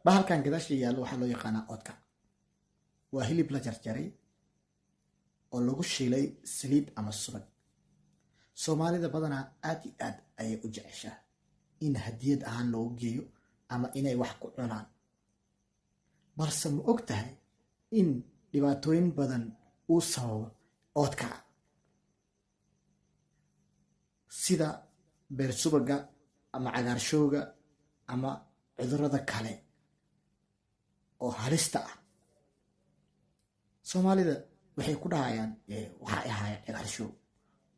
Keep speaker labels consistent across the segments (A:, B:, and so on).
A: bahalkan gadaasha yaallo waxaa loo yaqaanaa oodkac. waa hilib la jarjaray oo lagu shiilay saliid ama subag. soomaalida badanaa aad iyo aad ayay u jeceshaa in hadiyad ahaan loogu geeyo ama inay wax ku cunaan. balse ma og tahay in dhibaatooyin badan uu sababo oodkaca, sida beer subaga ama cagaarshowga ama cudurada kale oo halista ah? soomaalida waxay ku dhahayaan waxaa ahaaya cagaarshow,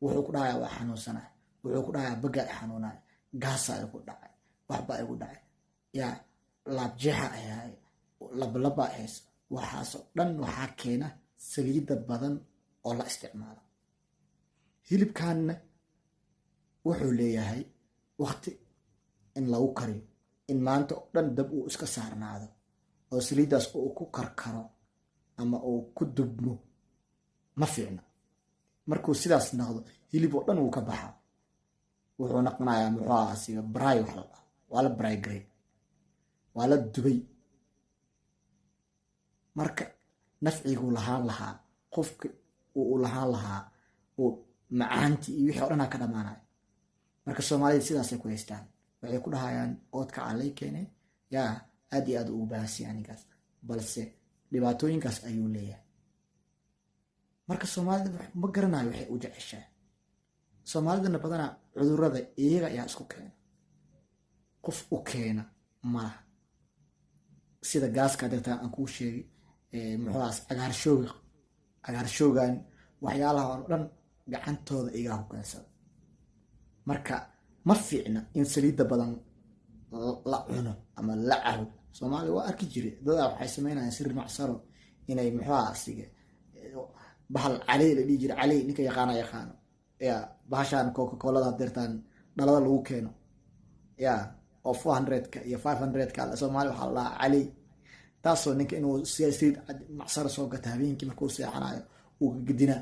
A: wuxuu ku dhahayaa waa xanuunsanay, wuxuu ku dhahayaa bagaa i xanuunaya, gaasaa igu dhacay, waxbaa igu dhacay, yaa laabjeexa ahaay, lablaba ahays. waxaasoo dhan waxaa keena saliidda badan oo la isticmaalo. hilibkanna wuxuu leeyahay waqti in lagu kariyo, in maanta oo dhan dab uu iska saarnaado oo saliiddaas uu ku karkaro ama uu ku dubmo ma fiicna. markuu sidaas noqdo hilib oo dhan wuu ka baxa, wuxuu naqnayaa muxuu asiga bray, wax la dhaho waa la bray grade, waa la dubay. marka nafciguu lahaan lahaa, qofka uu lahaan lahaa, uu macaantii iyo wixii o dhanaa ka dhamaanaya. marka soomaalida sidaasay ku haystaan, waxay ku dhahayaan oodkaca lay keenay, yaa aad iyo aad ugu baahasiya anigaas, balse dhibaatooyinkaas ayuu leeyahay. marka soomaalida ma garanayo waxay u jeceshaa. soomaalidana badanaa cudurada iyaga ayaa isku keena, qof u keena malaha. sida gaaska dartaa aan kuu sheegay, muxuuaas cagaarshowgan waxyaalaha oo dhan gacantooda igaa ku keensada. marka ma fiicna in saliidda badan la cuno ama la cabo. soomaaliya waa arki jiray dadaa waxay sameynayaan sir macsaro inay muxuuaasige bahal caley la dhihi jira, caley ninka yaqaano yaa bahashaan coca-colada deertaan dhalada lagu keeno yaa oo 400ka iyo 500ka soomaali waxaa la dhahaa caley. taasoo ninka inuu saliid macsaro soo gata habeenkii markuu seexanayo uu gadinaa,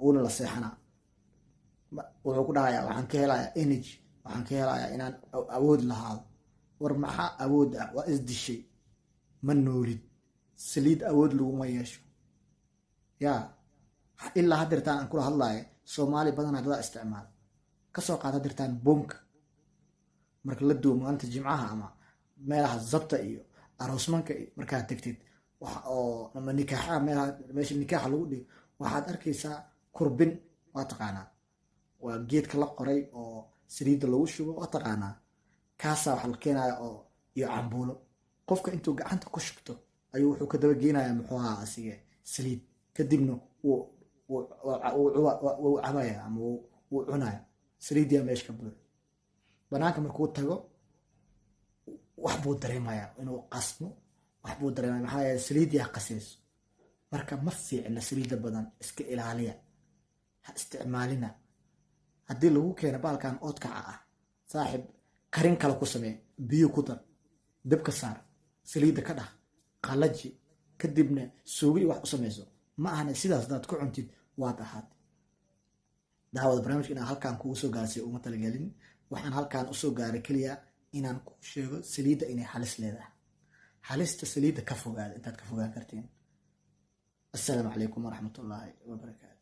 A: uuna la seexanaa. wuxuu ku dhahayaa waxaan ka helayaa energy, waxaan ka helayaa inaan awood lahaado. war maxaa awood ah? waa isdishay, ma noolid. saliid awood laguma yeesho. yaa ilaa hadeertaan aan kula hadlaya soomaali badanaa dadaa isticmaala. kasoo qaad hadeertaan boomka marka la duwo maalinta jimcaha ama meelaha zabta iyo aroosmanka markaad tegtid oo ama nikaaxa meesha nikaaxa lagu dhigo, waxaad arkaysaa kurbin. waa taqaanaa, waa geedka la qoray oo saliidda lagu shubo, waa taqaanaa. kaasaa waxa la keenaya oo iyo cambuulo. qofka intuu gacanta ku shubto ayuu wuxuu ka daba geenaya muxuu ahaa asige saliid, kadibna wuu cabaya ama wuu cunaya. saliiddiyaa meesha ka buuxo. banaanka markuu tago wax buu dareemaya inuu qasmo, wax buu dareemaya maxaa yeele saliiddiyaa qasayso. marka ma fiicna saliidda badan, iska ilaaliya, ha isticmaalina. haddii lagu keeno baalkan oodkaca ah, saaxib karin kale ku samee, biyo ku dar, dabka saar, saliidda ka dhaq, qalaji, kadibna suugi wax u samayso. ma ahna sidaas hadaad ku cuntid waad ahaatay. daawada barnaamijka inaan halkaan kugu soo gaarsiiyo uma talagelin. waxaan halkaan usoo gaaray keliya inaan ku sheego saliidda inay halis leedahay. halista saliidda ka fogaada intaad ka fogaan kartiin. assalaamu calaykum waraxmatullaahi wabarakaatu.